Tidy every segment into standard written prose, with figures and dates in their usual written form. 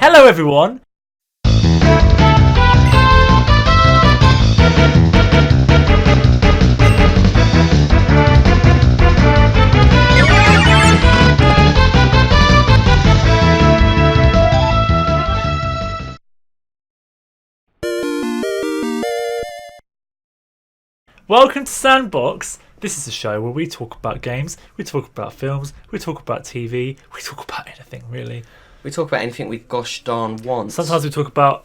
Hello everyone! Welcome to Sandbox. This is a show where we talk about games, we talk about films, we talk about TV, we talk about anything really. We talk about anything we gosh darn want. Sometimes we talk about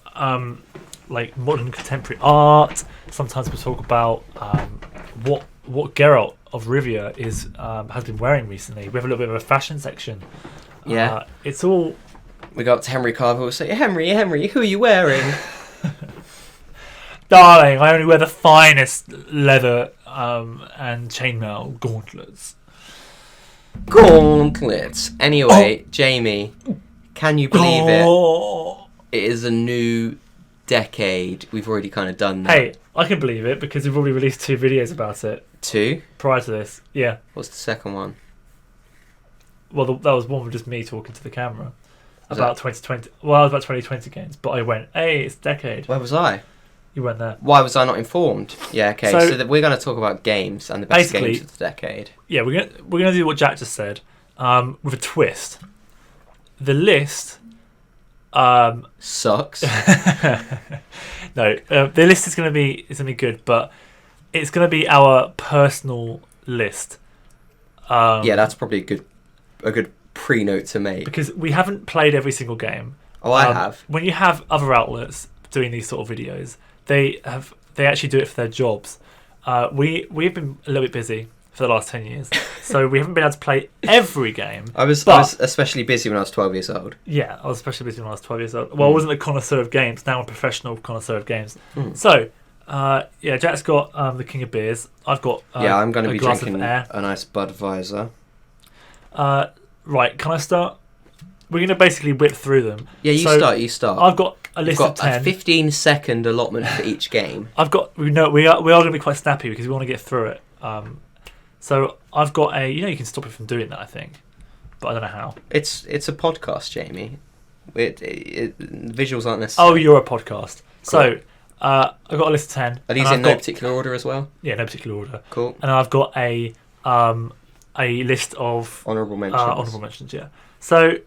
like modern contemporary art. Sometimes we talk about what Geralt of Rivia has been wearing recently. We have a little bit of a fashion section. Yeah. It's all... We go up to Henry Carver and say, Henry, who are you wearing? Darling, I only wear the finest leather and chainmail gauntlets. Gauntlets. Anyway, Jamie, can you believe it? It is a new decade. We've already kind of done that. Hey, I can believe it because we've already released 2 videos about it. 2? Prior to this, yeah. What's the second one? Well, that was one with just me talking to the camera about 2020. Well, about 2020 games, but I went, hey, it's a decade. Where was I? You weren't there. Why was I not informed? Yeah, okay. So we're going to talk about games and the best games of the decade. Yeah, we're gonna do what Jack just said, with a twist. The list sucks. No, the list is gonna be good, but it's gonna be our personal list. Yeah, that's probably a good pre-note to make because we haven't played every single game. Oh, I have. When you have other outlets doing these sort of videos, they actually do it for their jobs. We've been a little bit busy for the last 10 years, so we haven't been able to play every game. I was especially busy when I was 12 years old. Yeah, I was especially busy when I was 12 years old. Well, I wasn't a connoisseur of games. Now I'm a professional connoisseur of games. So, yeah, Jack's got the King of Beers. I've got I'm going to be glass drinking of air. a nice Budweiser. Right, can I start? We're going to basically whip through them. Yeah, you start. I've got a list of 10. A 15-second allotment for each game. We are going to be quite snappy because we want to get through it. So I've got you can stop it from doing that, I think, but I don't know how. It's a podcast, Jamie. Visuals aren't necessary. Oh, you're a podcast. Cool. So I've got a list of 10. Are these in no particular order as well? Yeah, no particular order. Cool. And I've got a list of honourable mentions. Honourable mentions, yeah. So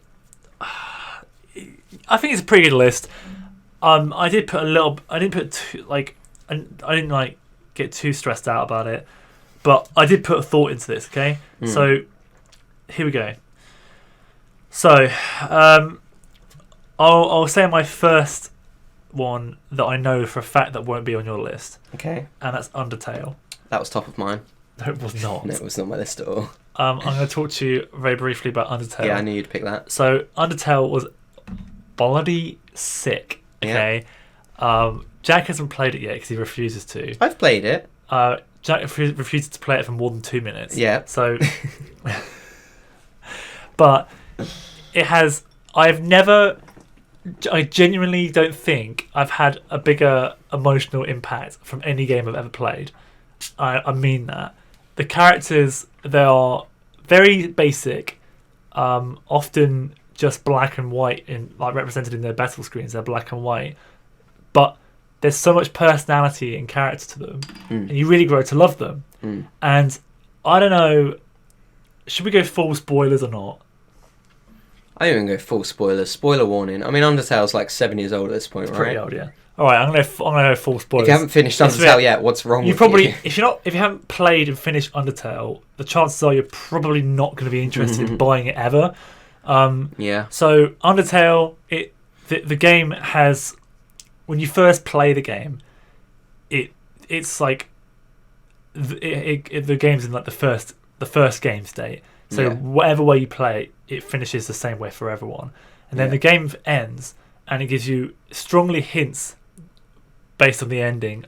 I think it's a pretty good list. I didn't get too stressed out about it, but I did put a thought into this. Okay, so here we go. So I'll say my first one that I know for a fact that won't be on your list. Okay, and that's Undertale. That was top of mine. No, it was not. No, it was not my list at all. I'm going to talk to you very briefly about Undertale. Yeah, I knew you'd pick that. So Undertale was bloody sick. Okay, Jack hasn't played it yet because he refuses to. I've played it. Jack refuses to play it for more than 2 minutes. Yeah. So, but it has. I genuinely don't think I've had a bigger emotional impact from any game I've ever played. I mean that. The characters, they are very basic, often just black and white represented in their battle screens. They're black and white, but there's so much personality and character to them, and you really grow to love them. And I don't know, should we go full spoilers or not? I don't even go full spoilers. Spoiler warning. I mean, Undertale's like 7 years old at this point, it's right? Pretty old, yeah. All right, I'm gonna go full spoilers. If you haven't finished Undertale yet, what's wrong with you? If you haven't played and finished Undertale, the chances are you're probably not going to be interested in buying it ever. Yeah. So Undertale, the game has, when you first play the game, it's like the game's in like the first game state. So whatever way you play it finishes the same way for everyone, and then the game ends and it gives you strongly hints based on the ending.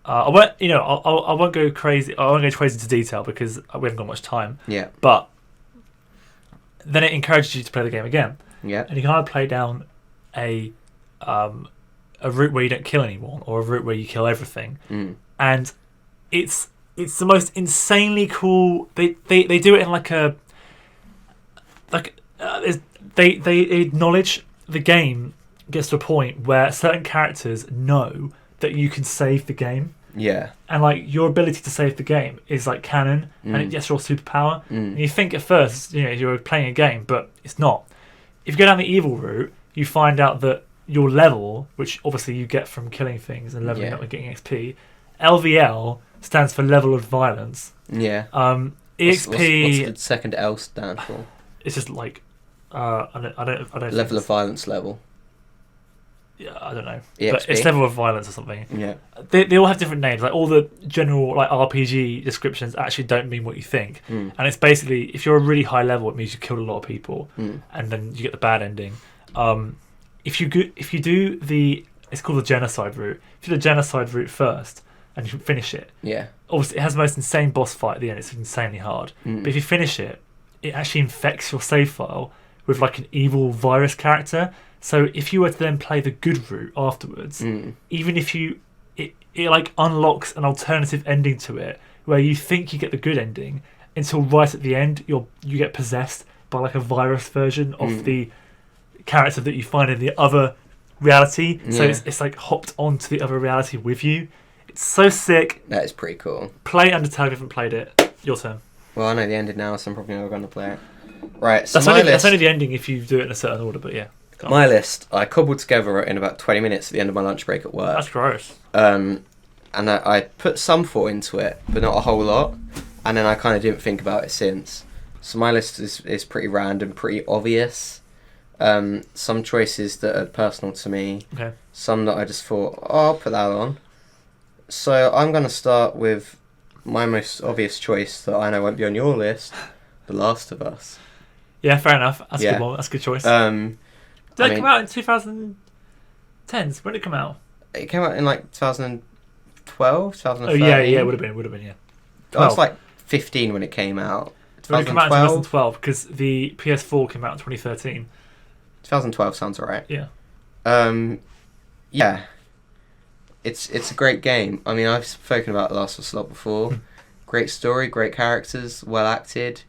I won't go crazy. I won't go crazy into detail because we haven't got much time. Yeah. But then it encourages you to play the game again. Yeah. And you kind of play down a route where you don't kill anyone, or a route where you kill everything. And it's the most insanely cool. They do it in they acknowledge the game gets to a point where certain characters know that you can save the game. Yeah. And like your ability to save the game is like canon, and it gets your superpower. And you think at first, you're playing a game, but it's not. If you go down the evil route, you find out that your level, which obviously you get from killing things and leveling up and getting XP, LVL stands for level of violence. Yeah. EXP. What's the second L stand for? It's just like I don't. Level of violence level. Yeah, I don't know, EXP? but it's level of violence or something. Yeah. They all have different names. Like all the general like RPG descriptions actually don't mean what you think, and it's basically if you're a really high level, it means you killed a lot of people, and then you get the bad ending. If you do it's called the genocide route. If you do the genocide route first and you finish it, obviously it has the most insane boss fight at the end. It's insanely hard, but if you finish it, it actually infects your save file with like an evil virus character. So if you were to then play the good route afterwards, even if it like unlocks an alternative ending to it where you think you get the good ending until right at the end you get possessed by like a virus version of the character that you find in the other reality. So it's like hopped onto the other reality with you. It's so sick. That is pretty cool. Play Undertale if you haven't played it. Your turn. Well, I know the ending now, so I'm probably never going to play it. Right, so that's only the ending if you do it in a certain order, but yeah. My list, I cobbled together in about 20 minutes at the end of my lunch break at work. That's gross. And I put some thought into it, but not a whole lot. And then I kind of didn't think about it since. So my list is pretty random, pretty obvious. Some choices that are personal to me. Okay. Some that I just thought, I'll put that on. So I'm going to start with my most obvious choice that I know won't be on your list, The Last of Us. Yeah, fair enough. That's a good one. That's a good choice. Did it come out in 2010s? When did it come out? It came out in like 2012, 2013. Oh yeah, it would have been, yeah. I was like 15 when it came out. It came out in 2012 because the PS4 came out in 2013. 2012 sounds alright. Yeah. Yeah. It's a great game. I mean, I've spoken about The Last of Us a lot before. Great story, great characters, well acted,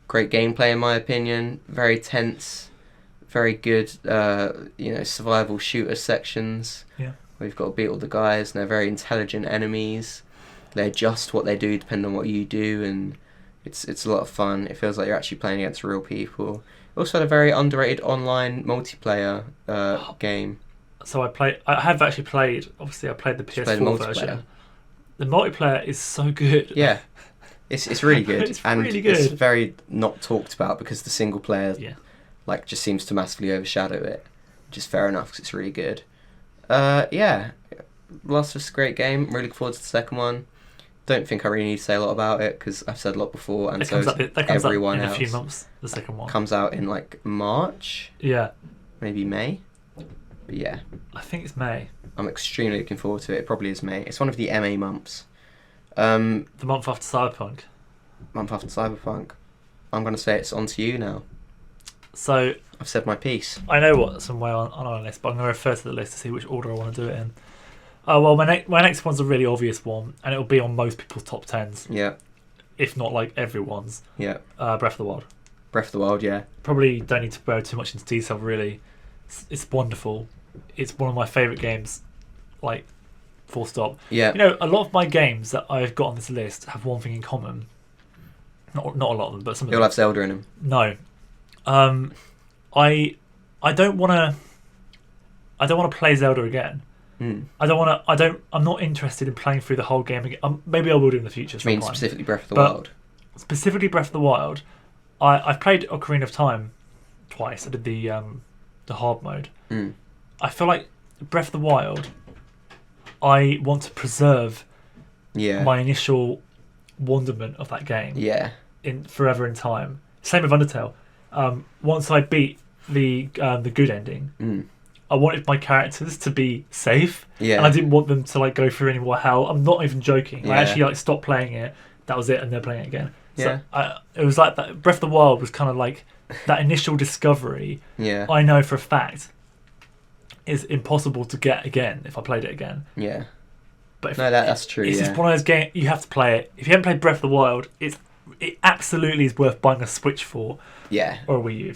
great gameplay in my opinion. Very tense. Very good, survival shooter sections. Yeah. Where you've got to beat all the guys, and they're very intelligent enemies. They adjust what they do depending on what you do, and it's a lot of fun. It feels like you're actually playing against real people. Also had a very underrated online multiplayer game. So I have actually played. Obviously, I played the PS4 version. The multiplayer is so good. Yeah, it's really good. It's and really good. It's very not talked about because the single player. Yeah. Like just seems to massively overshadow it, which is fair enough because it's really good. Yeah, Last of Us, great game. I'm really looking forward to the second one. Don't think I really need to say a lot about it because I've said a lot before, and so has everyone else. In a few months, the second one comes out in like March. Yeah, maybe May. But yeah, I think it's May. I'm extremely looking forward to it. It probably is May. It's one of the MA months. The month after Cyberpunk. Month after Cyberpunk. I'm gonna say it's on to you now. So I've said my piece. I know what's on our list, but I'm going to refer to the list to see which order I want to do it in. Well, my next one's a really obvious one, and it'll be on most people's top 10s. Yeah. If not like everyone's. Yeah. Breath of the Wild. Breath of the Wild, yeah. Probably don't need to go too much into detail, really. It's wonderful. It's one of my favourite games, like, full stop. Yeah. A lot of my games that I've got on this list have one thing in common. Not a lot of them, but some of them. You'll have Zelda in them. No. I don't want to play Zelda again. I'm not interested in playing through the whole game again. Maybe I will do in the future. I mean specifically Breath of the Wild. Specifically Breath of the Wild. I've played Ocarina of Time twice. I did the hard mode. I feel like Breath of the Wild, I want to preserve my initial wonderment of that game. Yeah. In forever in time. Same with Undertale. Once I beat the good ending, I wanted my characters to be safe, and I didn't want them to like go through any more hell. I'm not even joking. I actually like stopped playing it. That was it, and they're playing it again. So it was like that. Breath of the Wild was kind of like that initial discovery. Yeah, I know for a fact is impossible to get again if I played it again. Yeah, but that's true. It's just one of those games you have to play it. If you haven't played Breath of the Wild, it absolutely is worth buying a Switch for. Yeah, or a Wii U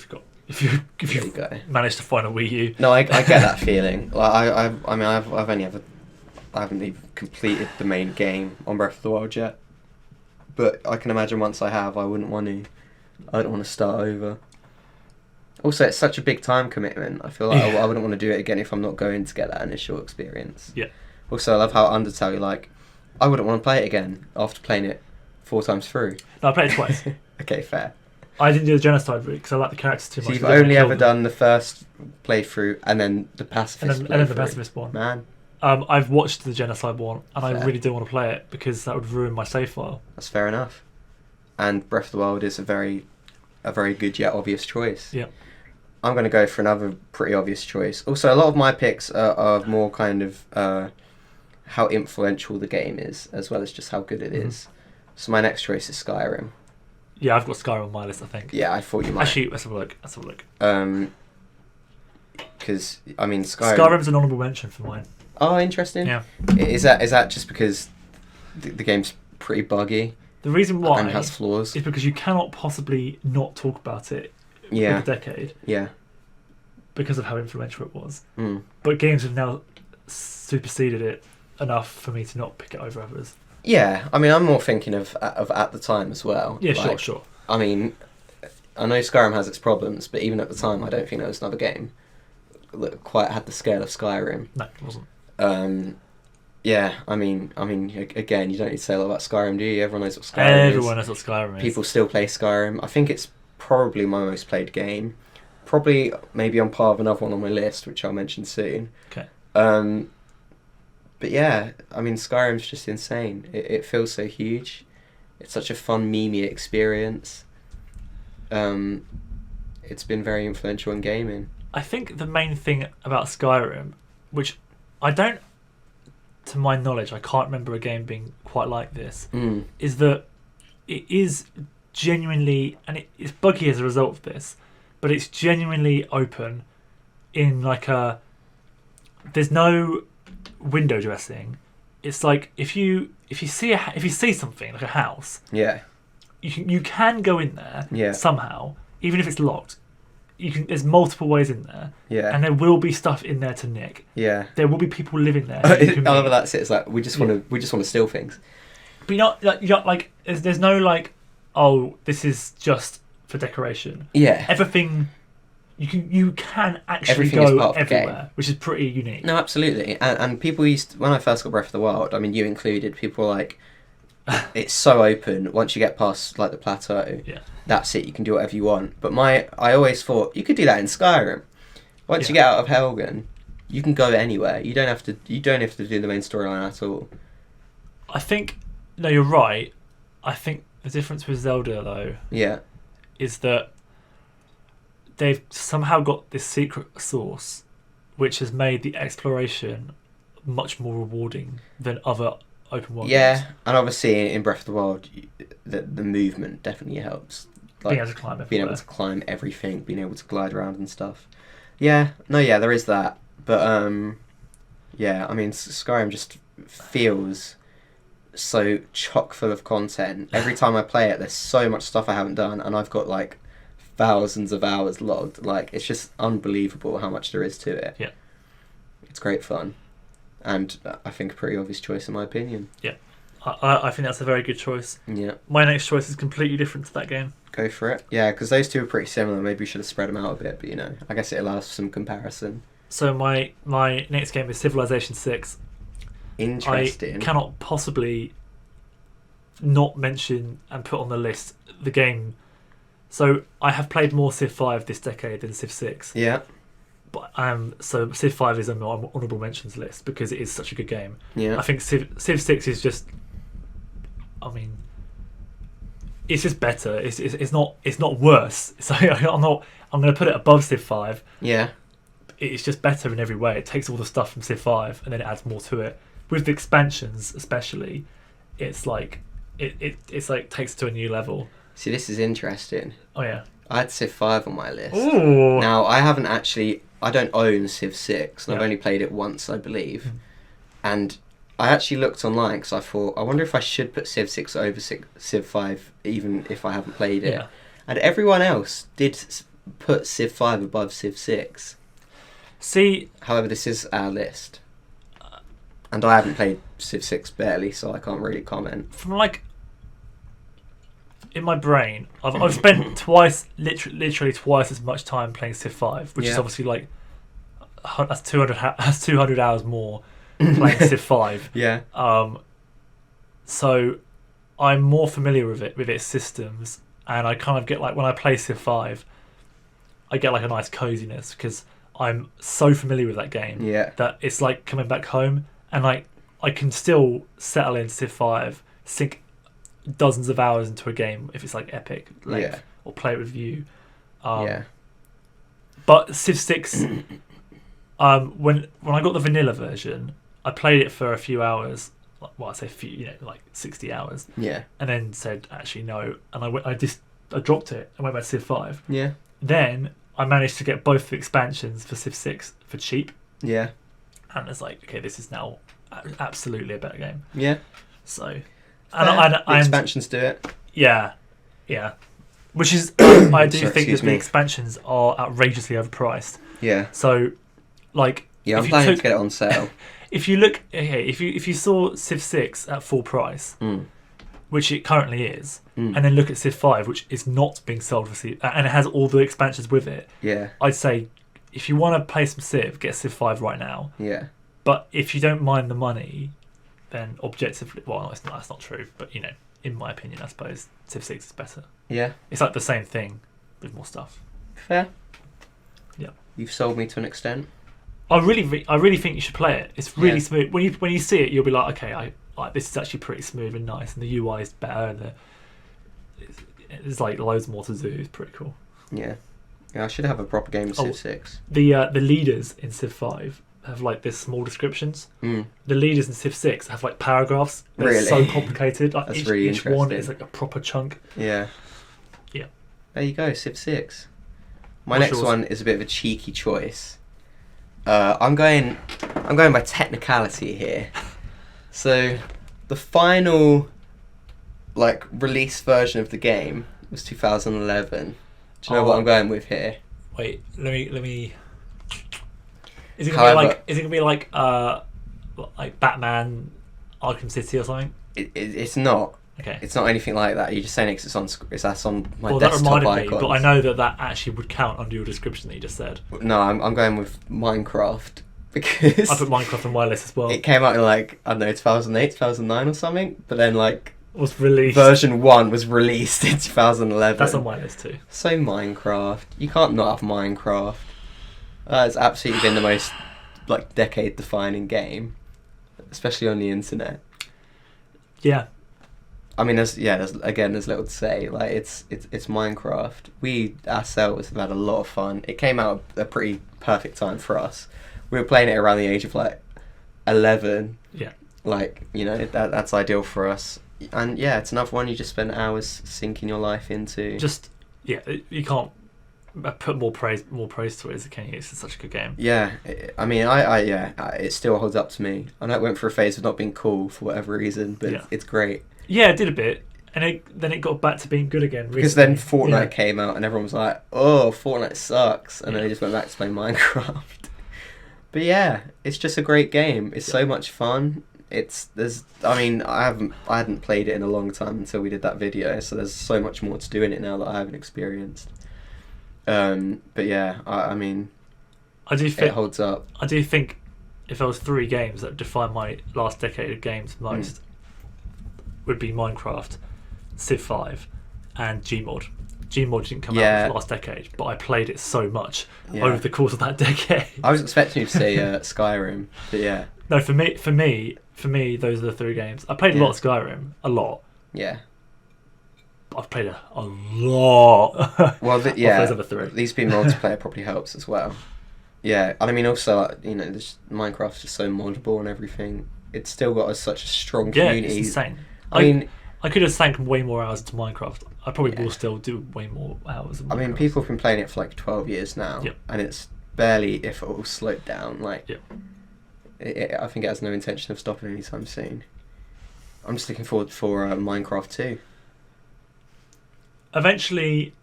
if if There you you go. managed to find a Wii U. No, I get that feeling. Like I haven't even completed the main game on Breath of the Wild yet. But I can imagine once I have, I wouldn't want to. I don't want to start over. Also, it's such a big time commitment. I feel like I wouldn't want to do it again if I'm not going to get that initial experience. Yeah. Also, I love how Undertale, like, I wouldn't want to play it again after playing it 4 times through. No, I played it twice. Okay, fair. I didn't do the genocide route because I like the characters too So much. you've only ever done the first playthrough and then the pacifist and then the playthrough. pacifist one. Man, I've watched the genocide one, and Fair. I really don't want to play it because that would ruin my save file. that's fair enough. And Breath of the Wild is a very good yet obvious choice. Yeah. I'm going to go for another pretty obvious choice. Also, a lot of my picks are more kind of how influential the game is, as well as just how good it is. So my next choice is Skyrim. Yeah, I've got Skyrim on my list, I think. Yeah, I thought you might. Actually, let's have a look. Because I mean, Skyrim's an honourable mention for mine. Oh, interesting. Yeah. Is that just because the game's pretty buggy? The reason why And has flaws. is because you cannot possibly not talk about it Yeah. for a decade Yeah. because of how influential it was. Mm. But games have now superseded it enough for me to not pick it over others. Yeah, I mean, I'm more thinking of at the time as well. Yeah, Like, sure. I mean, I know Skyrim has its problems, but even at the time, I don't think there was another game that quite had the scale of Skyrim. No, it wasn't. Yeah, I mean, again, you don't need to say a lot about Skyrim, do you? Everyone knows what Skyrim is. Everyone knows what Skyrim is. People still play Skyrim. I think it's probably my most played game. Probably maybe on par with another one on my list, which I'll mention soon. Okay. But yeah, I mean, Skyrim's just insane. It feels so huge. It's such a fun, memey experience. It's been very influential in gaming. I think the main thing about Skyrim, which I don't, to my knowledge, I can't remember a game being quite like this, is that it is genuinely, and it's buggy as a result of this, but it's genuinely open in like a, there's no window dressing. It's like if you see something like a house, Yeah. you can go in there Yeah. somehow, even if it's locked. There's multiple ways in there, Yeah. and there will be stuff in there to nick. Yeah. There will be people living there. I who you can love meet. that's it. It's like we just want to steal things. But you're not like there's no like, oh, this is just for decoration. Yeah. Everything you can actually Everything is go part of the everywhere, game. which is pretty unique. No, absolutely. And people when I first got Breath of the Wild, I mean, you included, people were like, it's so open. Once you get past like the plateau, Yeah. that's it. You can do whatever you want. But I always thought you could do that in Skyrim. Once you get out of Helgen, you can go anywhere. You don't have to do the main storyline at all. I think no, you're right. I think the difference with Zelda though Yeah. is that they've somehow got this secret sauce, which has made the exploration much more rewarding than other open world games. Yeah, and obviously in Breath of the Wild, the movement definitely helps. Like, Being able to climb everywhere. being able to climb everything, being able to glide around and stuff. Yeah, there is that. But yeah, I mean, Skyrim just feels so chock full of content. Every time I play it, there's so much stuff I haven't done, and I've got like thousands of hours logged. Like, it's just unbelievable how much there is to it. Yeah. It's great fun. And I think a pretty obvious choice in my opinion. Yeah. I think that's a very good choice. Yeah. My next choice is completely different to that game. Go for it. Yeah, because those two are pretty similar. Maybe we should have spread them out a bit, but I guess it allows for some comparison. So my next game is Civilization 6. Interesting. I cannot possibly not mention and put on the list the game. So I have played more Civ 5 this decade than Civ 6. Yeah. But so Civ 5 is on my honourable mentions list because it is such a good game. Yeah. I think Civ 6 is just, I mean, it's just better. It's not worse. So I'm going to put it above Civ 5. Yeah. It's just better in every way. It takes all the stuff from Civ 5 and then it adds more to it. With the expansions especially, it's like it's like takes it to a new level. See, this is interesting. Oh yeah. I had Civ 5 on my list. Ooh. Now, I don't own Civ 6, and I've Yeah. only played it once, I believe. And I actually looked online because I thought, I wonder if I should put Civ 6 over Civ 5, even if I haven't played it. Yeah. And everyone else did put Civ 5 above Civ 6. See, However, this is our list. And I haven't played Civ 6 barely, so I can't really comment. from like in my brain, I've spent twice, literally twice as much time playing Civ 5, which is Yeah. obviously like that's 200 hours more playing Civ 5. Yeah. So I'm more familiar with its systems, and I kind of get like when I play Civ 5, I get like a nice coziness because I'm so familiar with that game Yeah. that it's like coming back home, and like I can still settle into Civ 5, sink dozens of hours into a game if it's like epic length, Yeah. or play it with you. Yeah. But Civ 6, when I got the vanilla version, I played it for a few hours. Well, I say few, like 60 hours, Yeah. and then said actually no, and I dropped it and went back to Civ 5. Yeah. Then I managed to get both the expansions for Civ 6 for cheap, Yeah. and it's like, okay, this is now absolutely a better game. Yeah. So, The expansions do it. yeah, which is I do Sorry, think that excuse the me. expansions are outrageously overpriced. Yeah. So, like, Yeah, I'm if you planning took- to get it on sale. if you look, okay, if you saw Civ 6 at full price, which it currently is, and then look at Civ 5, which is not being sold for Civ, and it has all the expansions with it, Yeah. I'd say if you want to play some Civ, get Civ 5 right now. Yeah. But if you don't mind the money, then objectively, well, that's not true, but in my opinion, I suppose Civ 6 is better. Yeah. It's like the same thing with more stuff. Fair. Yeah. You've sold me to an extent. I really think you should play it. It's really Yeah. smooth. When you see it, you'll be like, okay, this is actually pretty smooth and nice, and the UI is better. And there's like loads more to do. It's pretty cool. Yeah. Yeah, I should have a proper game of Civ 6. The leaders in Civ 5 have like this small descriptions. The leaders in Civ 6 have like paragraphs. They're Really? so complicated. Like That's really each one interesting. is like a proper chunk. Yeah. Yeah. There you go, Civ 6. My What's next yours? one is a bit of a cheeky choice. I'm going by technicality here. So, the final release version of the game was 2011. Do you know what I'm going with here? Wait, let me. Is it However- gonna be like Batman, Arkham City or something? It's not. Okay. It's not anything like that. You're just saying it's on my Well, that desktop reminded icons. me, but I know that actually would count under your description that you just said. No, I'm going with Minecraft because I put Minecraft on my list as well. it came out in I don't know, 2008, 2009 or something. But then Was released. version 1 was released in 2011. That's on my list too. So Minecraft, you can't not have Minecraft. It's absolutely been the most decade-defining game, especially on the internet. Yeah. I mean, there's little to say. It's Minecraft. We ourselves have had a lot of fun. It came out at a pretty perfect time for us. We were playing it around the age of 11. Yeah. That's ideal for us. And yeah, it's another one you just spend hours sinking your life into. You can't put more praise to it, can you? It's such a good game. Yeah, it still holds up to me. I know it went through a phase of not being cool for whatever reason, but it's great. Yeah, it did a bit, and then it got back to being good again. Because then Fortnite came out, and everyone was like, "Oh, Fortnite sucks," and then they just went back to playing Minecraft. But yeah, it's just a great game. It's so much fun. I hadn't played it in a long time until we did that video, so there's so much more to do in it now that I haven't experienced. But yeah, I mean, I do think it holds up. I do think if there was 3 games that define my last decade of games most, would be Minecraft, Civ 5, and Gmod. Gmod didn't come out in the last decade, but I played it so much over the course of that decade. I was expecting you to say Skyrim, but yeah. No, for me, those are the 3 games. I played a lot of Skyrim, a lot. Yeah. I've played a lot. Well, those other 3. These being multiplayer probably helps as well. Yeah, and I mean also, Minecraft's just so moddable and everything. It's still got such a strong community. Yeah, it's insane. I mean, I could have sank way more hours into Minecraft. I probably will still do way more hours. In Minecraft. I mean, people have been playing it for 12 years now, and it's barely, if it will, slowed down. I think it has no intention of stopping anytime soon. I'm just looking forward for Minecraft 2. Eventually,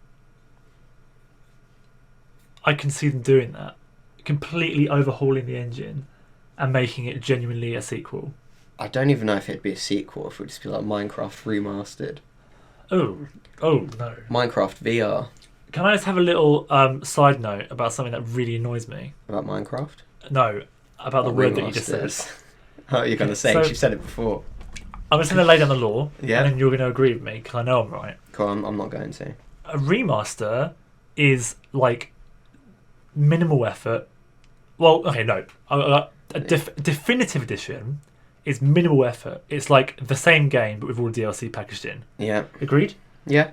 I can see them doing that, completely overhauling the engine and making it genuinely a sequel. I don't even know if it'd be a sequel, if it would just be like Minecraft remastered. Oh no. Minecraft VR. Can I just have a little side note about something that really annoys me? About Minecraft? No, about the word that you just said. remasters. Oh, you're going to say, So- you've said it before. I'm just going to lay down the law, Yeah. and then you're going to agree with me, because I know I'm right. Cool, I'm not going to. A remaster is like minimal effort. Well, okay, no. A definitive edition is minimal effort. It's like the same game, but with all the DLC packaged in. Yeah. Agreed? Yeah.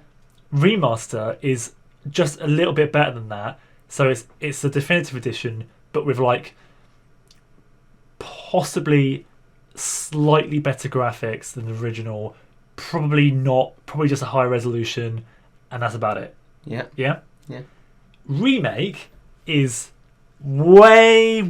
Remaster is just a little bit better than that. So it's a definitive edition, but with like possibly slightly better graphics than the original. Probably just a higher resolution, and that's about it. Yeah. Yeah? Yeah. Remake is way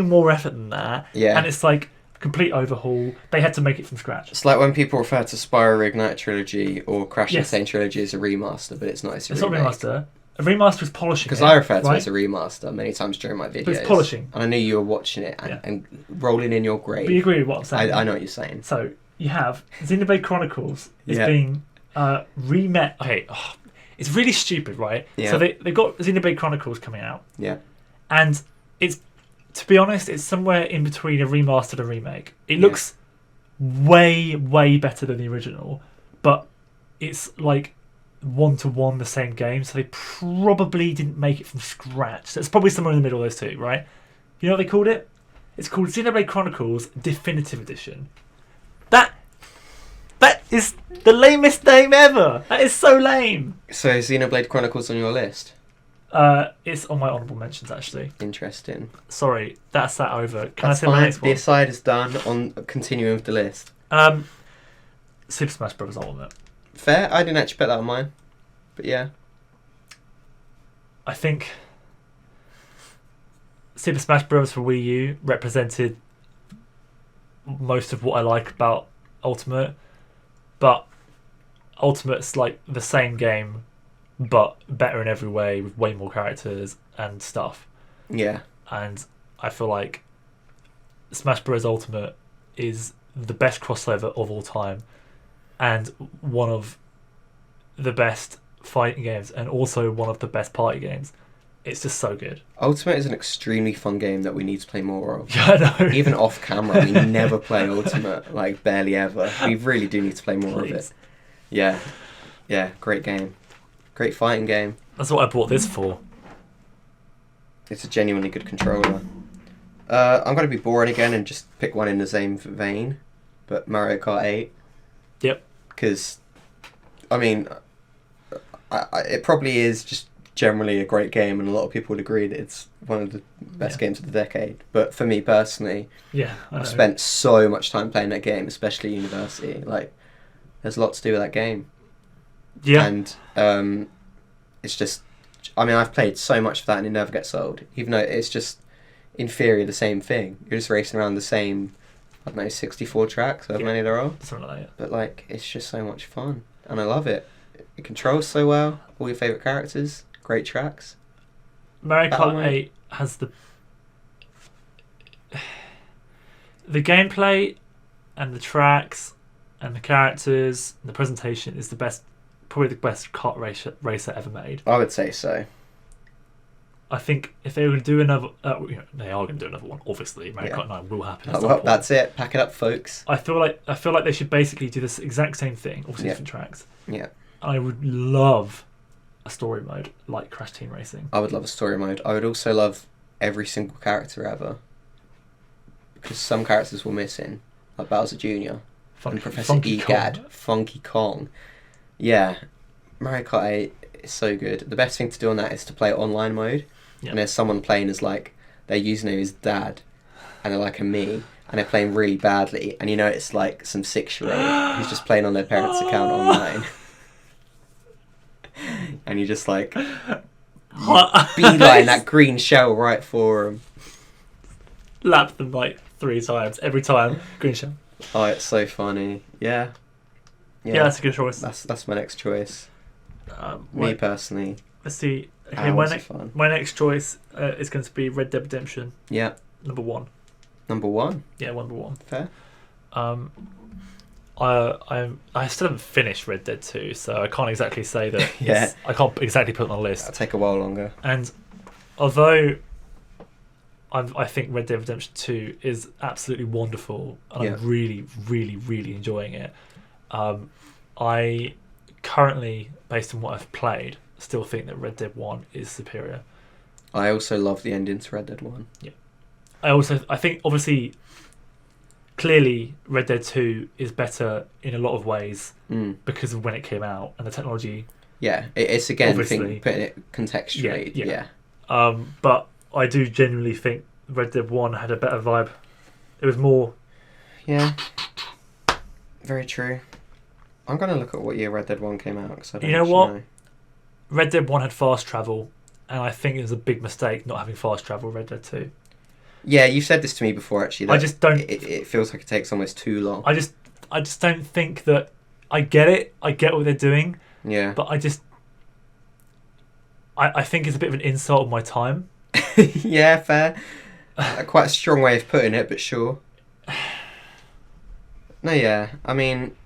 more effort than that. Yeah. And it's like complete overhaul. They had to make it from scratch. It's like when people refer to Spyro Reignite Trilogy or Crash Yes. Insane Trilogy as a remaster, but it's not. It's a It's remake. not a remaster. A remaster is polishing Because it, I refer to right? it as a remaster many times during my videos. But it's polishing. And I knew you were watching it and, Yeah. and rolling in your grave. But you agree with what I'm saying? I know what you're saying. So you have Xenoblade Chronicles is Yeah. being remade. Okay, it's really stupid, right? Yeah. So they've got Xenoblade Chronicles coming out, Yeah. and it's, to be honest, it's somewhere in between a remaster and a remake. It looks way better than the original, but it's like 1-to-1 the same game, so they probably didn't make it from scratch. So it's probably somewhere in the middle of those two, right? You know what they called it? It's called Xenoblade Chronicles Definitive Edition. That is the lamest name ever. That is so lame. So Xenoblade Chronicles on your list? It's on my honourable mentions, actually. Interesting. Sorry, that's that over. Can That's I say my fine. next The one? aside is done on continuing with the list. Super Smash Bros. Ultimate. Fair. I didn't actually put that on mine. But yeah. I think Super Smash Bros. For Wii U represented most of what I like about Ultimate, but Ultimate's like the same game, but better in every way with way more characters and stuff. Yeah. And I feel like Smash Bros. Ultimate is the best crossover of all time, and one of the best fighting games, and also one of the best party games. It's just so good. Ultimate is an extremely fun game that we need to play more of. Yeah, I know. Even off camera, we never play Ultimate, like barely ever. We really do need to play more of Please. it. Yeah. Yeah, great game. Great fighting game. That's what I bought this for. It's a genuinely good controller. I'm going to be boring again and just pick one in the same vein, but Mario Kart 8. Yep. Because, I mean, it probably is just generally a great game, and a lot of people would agree that it's one of the best games of the decade. But for me personally, Yeah, I know. I've spent so much time playing that game, especially at university. Like, there's a lot to do with that game. Yeah. And it's just, I mean, I've played so much of that and it never gets old. Even though it's just, in theory, the same thing. You're just racing around the same, I don't know, 64 tracks, however many there are. Something like that. But, like, it's just so much fun. And I love it. It controls so well. All your favourite characters. Great tracks. Mario Battle Kart Mode. 8 has the gameplay and the tracks and the characters and the presentation is probably the best kart racer ever made. I would say so. I think if they were going to do another, they are going to do another one. Obviously, Mario Kart 9 will happen. At some Well, point. that's it. Pack it up, folks. I feel like they should basically do this exact same thing, also Yeah. different tracks. Yeah. I would love a story mode like Crash Team Racing. I would love a story mode. I would also love every single character ever. Because some characters were missing. Like Bowser Jr. and Professor Egad. Kong. Funky Kong. Yeah. Mario Kart 8 is so good. The best thing to do on that is to play online mode. Yeah. And there's someone playing as like, their username is Dad. And they're like a me. And they're playing really badly. And you know it's like some 6-year-old who's just playing on their parents' account online. And you just like beeline that green shell right for them. Lap them like 3 times every time. Green shell. Oh, it's so funny. Yeah. Yeah, that's a good choice. That's my next choice. Me Wait, personally. let's see. Okay, Hours of fun. my next choice is going to be Red Dead Redemption. Yeah. Number 1. Number 1? Yeah, number 1. Fair. I still haven't finished Red Dead 2, so I can't exactly say that. Yeah. I can't exactly put it on a list. That'll take a while longer. And although I think Red Dead Redemption 2 is absolutely wonderful, and Yeah. I'm really, really, really enjoying it, I currently, based on what I've played, still think that Red Dead 1 is superior. I also love the ending to Red Dead 1. I think, obviously, clearly Red Dead 2 is better in a lot of ways because of when it came out and the technology. Yeah, it's again Obviously. putting it contextually. Yeah. Yeah. But I do genuinely think Red Dead 1 had a better vibe. It was more... Yeah. Very true. I'm going to look at what year Red Dead 1 came out, because I don't You know actually what? know. Red Dead 1 had fast travel, and I think it was a big mistake not having fast travel in Red Dead 2. Yeah, you've said this to me before, actually. That I just don't... It feels like it takes almost too long. I just don't think that... I get it. I get what they're doing. Yeah. But I think it's a bit of an insult of my time. Yeah, fair. Quite a strong way of putting it, but sure. No, yeah. I mean,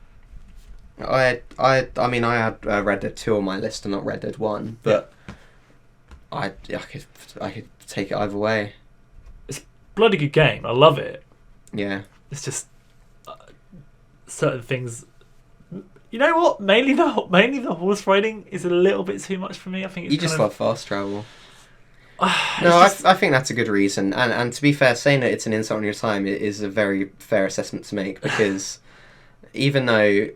I had Red Dead 2 on my list and not Red Dead 1, but I could take it either way. Bloody good game. I love it. Yeah. It's just certain things. You know what? Mainly the horse riding is a little bit too much for me. I think it's You just love fast travel. I think that's a good reason. And to be fair, saying that it's an insult on your time is a very fair assessment to make, because even though,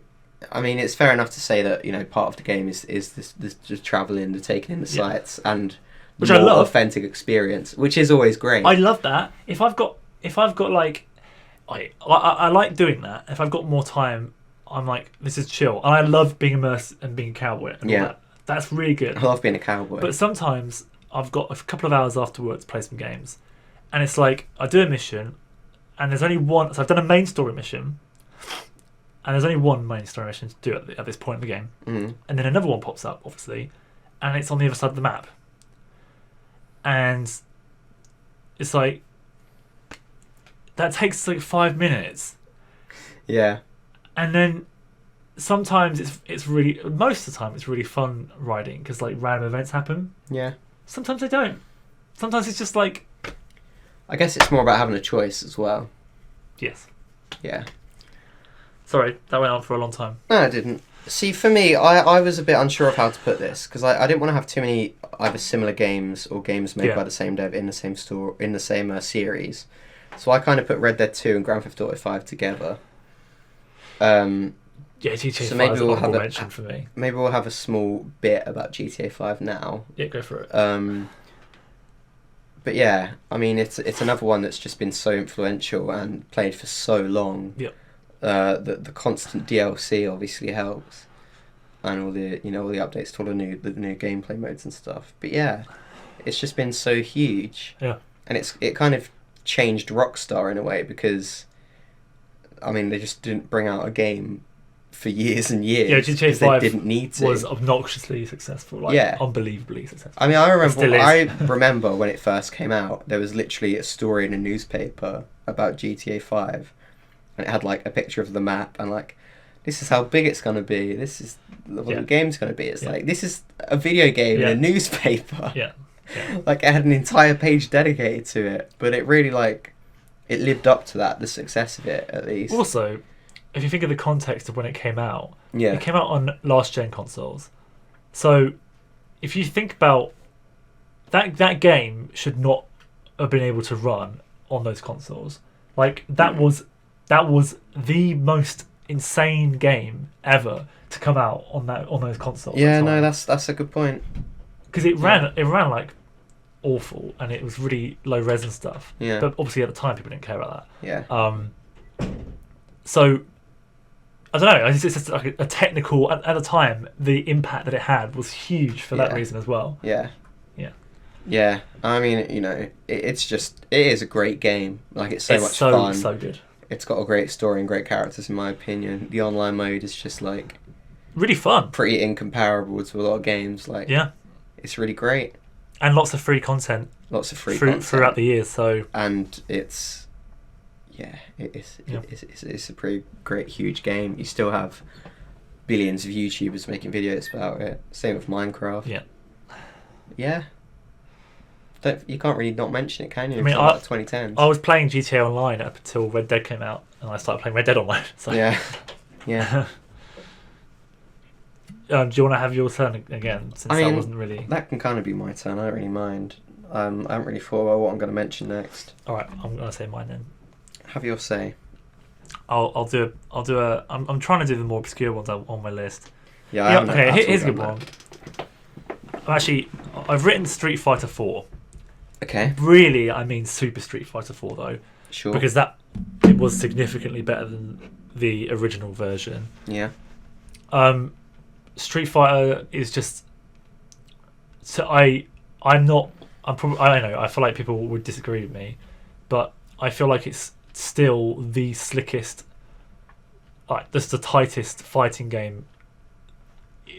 I mean, it's fair enough to say that, you know, part of the game is this just travelling, the taking in the sights, and the Which I more love. authentic experience, which is always great. I love that. If I've got like, I like doing that. If I've got more time, I'm like, this is chill, and I love being immersed and being a cowboy. And all that. That's really good. I love being a cowboy. But sometimes I've got a couple of hours afterwards to play some games, and it's like I do a mission, and there's only one. So I've done a main story mission, and there's only one main story mission to do at this point in the game, and then another one pops up, obviously, and it's on the other side of the map, and it's like that takes like 5 minutes. Yeah. And then sometimes it's really, most of the time it's really fun riding because like random events happen. Yeah. Sometimes they don't. Sometimes it's just like... I guess it's more about having a choice as well. Yes. Yeah. Sorry, that went on for a long time. No, it didn't. See, for me, I was a bit unsure of how to put this, because I didn't want to have too many either similar games or games made by the same dev in the same store, in the same series. So I kind of put Red Dead 2 and Grand Theft Auto 5 together. Yeah, GTA 5 so maybe is a we'll honourable have mention for me. Maybe we'll have a small bit about GTA 5 now. Yeah, go for it. But yeah, I mean, it's another one that's just been so influential and played for so long. Yep. The constant DLC obviously helps, and all the updates to all the new gameplay modes and stuff. But yeah, it's just been so huge. Yeah. And it kind of changed Rockstar in a way, because I mean, they just didn't bring out a game for years and years. Yeah, GTA 5 they didn't need to. Was obnoxiously successful, like unbelievably successful. I mean, I remember when it first came out, there was literally a story in a newspaper about GTA 5, and it had like a picture of the map and like, this is how big it's going to be, this is what the game's going to be. It's like, this is a video game in a newspaper. Yeah. Like, it had an entire page dedicated to it, but it really it lived up to that, the success of it, at least. Also, if you think of the context of when it came out, Yeah. it came out on last-gen consoles. So, if you think about that game should not have been able to run on those consoles. Like, that was the most insane game ever to come out on those consoles. Yeah, no, that's a good point. Because it ran like awful, and it was really low res and stuff. Yeah. But obviously at the time people didn't care about that. Yeah. So I don't know. It's just like a technical. At the time, the impact that it had was huge for that reason as well. Yeah. Yeah. Yeah. I mean, it is a great game. Like, it's so much fun. So good. It's got a great story and great characters, in my opinion. The online mode is just like really fun. pretty incomparable to a lot of games. Like, yeah. It's really great. And lots of free content. Lots of free content throughout the years. So and it's it's a pretty great, huge game. You still have billions of YouTubers making videos about it. Same with Minecraft. Yeah. Yeah. You can't really not mention it, can you? I mean, like 2010s. I was playing GTA Online up until Red Dead came out, and I started playing Red Dead Online. So. Yeah. Do you want to have your turn again? Since that wasn't really. That can kind of be my turn. I don't really mind. I haven't really thought about what I'm going to mention next. All right, I'm going to say mine then. Have your say. I'll do a. I'm trying to do the more obscure ones on my list. Yeah. Okay. Here's a good one. I've written Street Fighter 4. Okay. Really, I mean Super Street Fighter 4 though. Sure. Because it was significantly better than the original version. Yeah. Street Fighter is just. So I don't know. I feel like people would disagree with me, but I feel like it's still the slickest, like just the tightest fighting game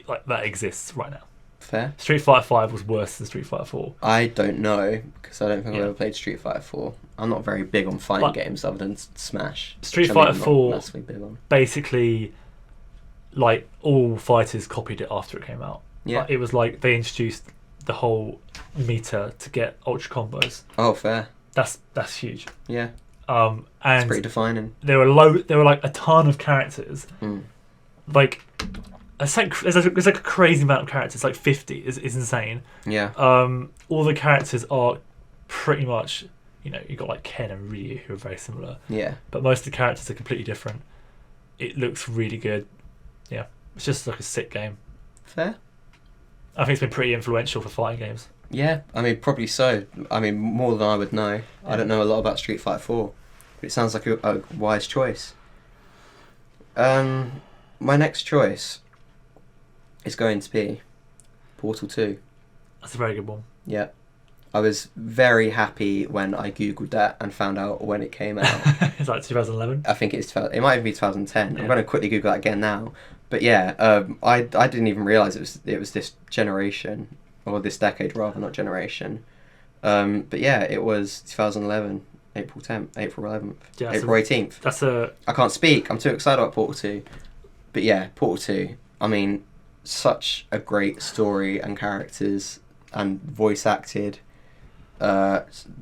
like that exists right now. Fair. Street Fighter 5 was worse than Street Fighter 4. I don't know because I don't think I've ever played Street Fighter 4. I'm not very big on fighting games other than Smash. Street Fighter 4 massively big on. Basically, like all fighters copied it after it came out. Yeah. Like, it was like they introduced the whole meter to get ultra combos. Oh, fair. That's huge. Yeah. And it's pretty defining. There were like a ton of characters. Like there's like a crazy amount of characters, like 50 is insane. Yeah. All the characters are pretty much, you got like Ken and Ryu who are very similar. Yeah. But most of the characters are completely different. It looks really good. Yeah. It's just like a sick game. Fair. I think it's been pretty influential for fighting games. Yeah, I mean, probably so. I mean, more than I would know. Yeah. I don't know a lot about Street Fighter 4, but it sounds like a wise choice. My next choice is going to be Portal 2. That's a very good one. Yeah. I was very happy when I googled that and found out when it came out. It's like 2011? I think it might even be 2010. Yeah. I'm going to quickly Google that again now. But yeah, I didn't even realise it was this generation, or this decade rather, not generation. But yeah, it was 2011, April 11th, Yeah, April 18th. I can't speak. I'm too excited about Portal 2. But yeah, Portal 2. I mean, such a great story and characters and voice acted.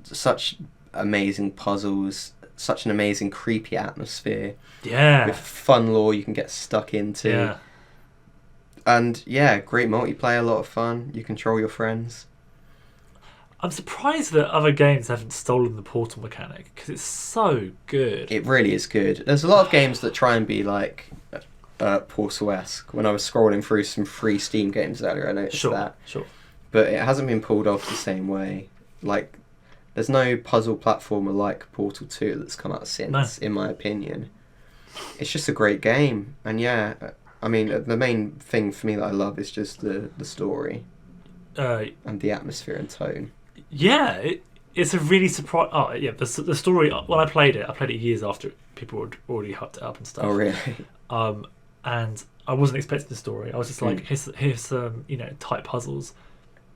Such amazing puzzles. Such an amazing creepy atmosphere. Yeah. With fun lore you can get stuck into. Yeah. And yeah, great multiplayer, a lot of fun. You control your friends. I'm surprised that other games haven't stolen the Portal mechanic because it's so good. It really is good. There's a lot of games that try and be like Portal-esque. When I was scrolling through some free Steam games earlier, I noticed that. Sure. But it hasn't been pulled off the same way. Like, there's no puzzle platformer like Portal 2 that's come out since, in my opinion. It's just a great game. And yeah, I mean, the main thing for me that I love is just the story. And the atmosphere and tone. Yeah, it's a really surprise. Oh, yeah, the story, when I played it years after people had already hyped it up and stuff. Oh, really? And I wasn't expecting the story. I was just like, here's some, tight puzzles.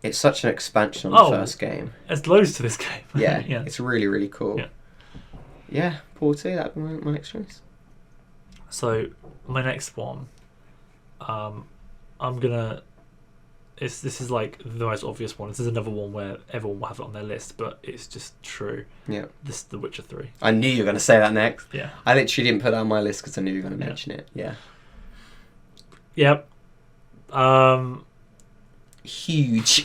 It's such an expansion on the first game. There's loads to this game. Yeah, yeah, it's really, really cool. Yeah, Portal 2, that'd be my next choice. So, my next one, I'm gonna... This is like the most obvious one. This is another one where everyone will have it on their list, but it's just true. Yeah. This is The Witcher 3. I knew you were going to say that next. Yeah. I literally didn't put that on my list because I knew you were going to mention it. Yeah. Yep. Huge.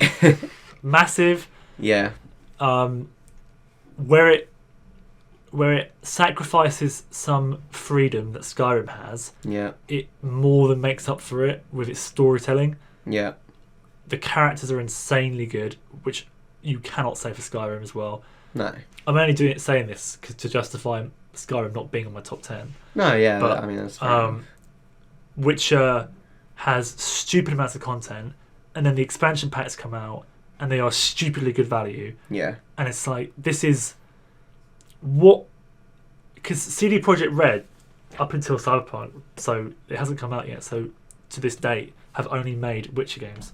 Massive. Yeah. Where it sacrifices some freedom that Skyrim has. Yeah. It more than makes up for it with its storytelling. Yeah. The characters are insanely good, which you cannot say for Skyrim as well. No. I'm only saying this to justify Skyrim not being on my top 10. No, yeah, but, I mean, that's fair. Witcher has stupid amounts of content, and then the expansion packs come out, and they are stupidly good value. Yeah. And it's like, this is what... Because CD Projekt Red, up until Cyberpunk, so it hasn't come out yet, so to this date, have only made Witcher games.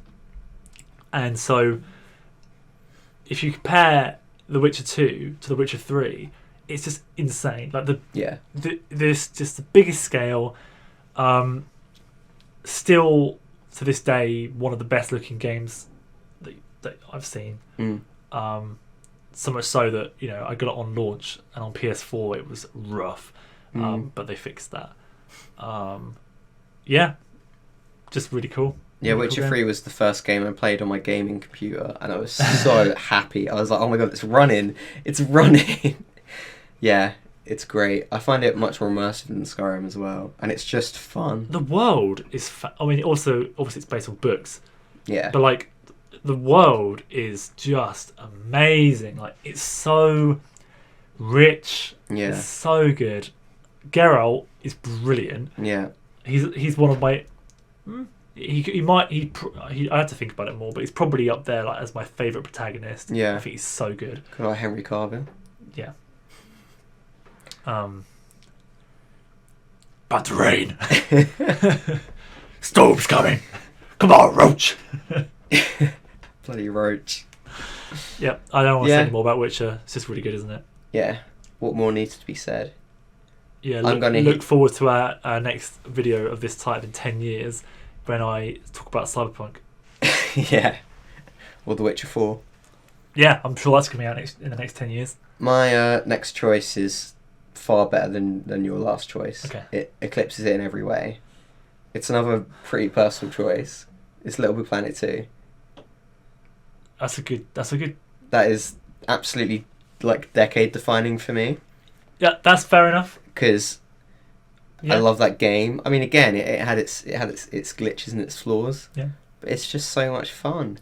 And so, if you compare The Witcher 2 to The Witcher 3, it's just insane. Like this just the biggest scale. Still to this day, one of the best looking games that I've seen. So much so that I got it on launch, and on PS4 it was rough, but they fixed that. Yeah, just really cool. Yeah, Really Witcher cool 3 was the first game I played on my gaming computer, and I was so happy. I was like, oh my god, it's running. It's running. Yeah, it's great. I find it much more immersive than Skyrim as well, and it's just fun. The world is... I mean, also, obviously it's based on books. Yeah. But, like, the world is just amazing. Like, it's so rich. Yeah. It's so good. Geralt is brilliant. Yeah. He's one of my... I had to think about it more, but he's probably up there like as my favourite protagonist. Yeah. I think he's so good. Good old Henry Cavill. Yeah. About to rain. Storm's coming. Come on, Roach. Bloody Roach. Yep. I don't want to say any more about Witcher. It's just really good, isn't it? Yeah. What more needs to be said? Yeah. Look forward to our next video of this type in 10 years when I talk about Cyberpunk. Yeah. Or The Witcher 4. Yeah, I'm sure that's coming out in the next 10 years. My next choice is far better than your last choice. Okay. It eclipses it in every way. It's another pretty personal choice. It's Little Big Planet 2. That's a good. That is absolutely like decade defining for me. Yeah, that's fair enough. Because I love that game. I mean, again, it had its glitches and its flaws. Yeah. But it's just so much fun.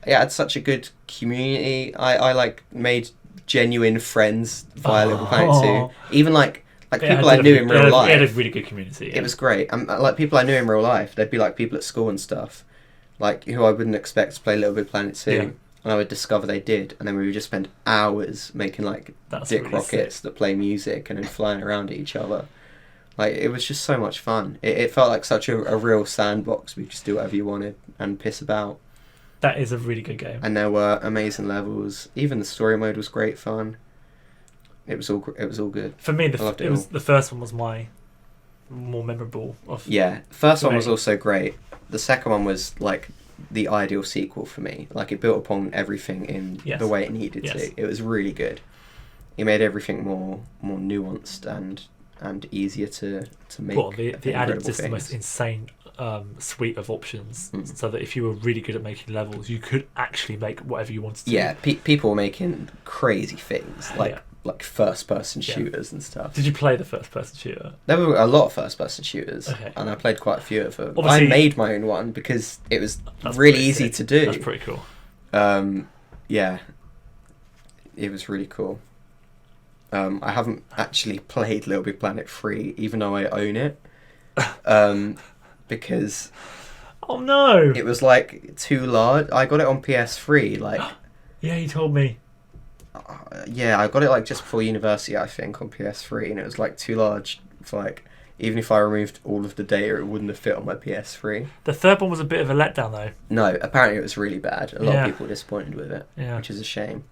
It had such a good community. I made genuine friends via Little Planet 2. Even like people I knew in real life. It had a really good community. Yeah. It was great. Like people I knew in real life, they'd be like people at school and stuff, like who I wouldn't expect to play Little Big Planet 2. Yeah. And I would discover they did, and then we would just spend hours making like dick rockets that play music and then flying around at each other. Like it was just so much fun. It felt like such a real sandbox. We could just do whatever you wanted and piss about. That is a really good game. And there were amazing levels. Even the story mode was great fun. It was all good. For me, the first one was my more memorable. Yeah, the first one was also great. The second one was like the ideal sequel for me. Like it built upon everything in the way it needed to. It was really good. It made everything more nuanced and easier to make. Well, they added just the most insane suite of options, so that if you were really good at making levels, you could actually make whatever you wanted to. Yeah, people were making crazy things like first-person shooters and stuff. Did you play the first-person shooter? There were a lot of first-person shooters, and I played quite a few of them. Obviously, I made my own one because it was really easy to do. That's pretty cool. Yeah, it was really cool. I haven't actually played Little Big Planet 3, even though I own it, because oh no, it was like too large. I got it on PS3, like yeah, you told me. Yeah, I got it like just before university, I think, on PS3, and it was like too large for like even if I removed all of the data, it wouldn't have fit on my PS3. The third one was a bit of a letdown, though. No, apparently it was really bad. A lot of people were disappointed with it, which is a shame.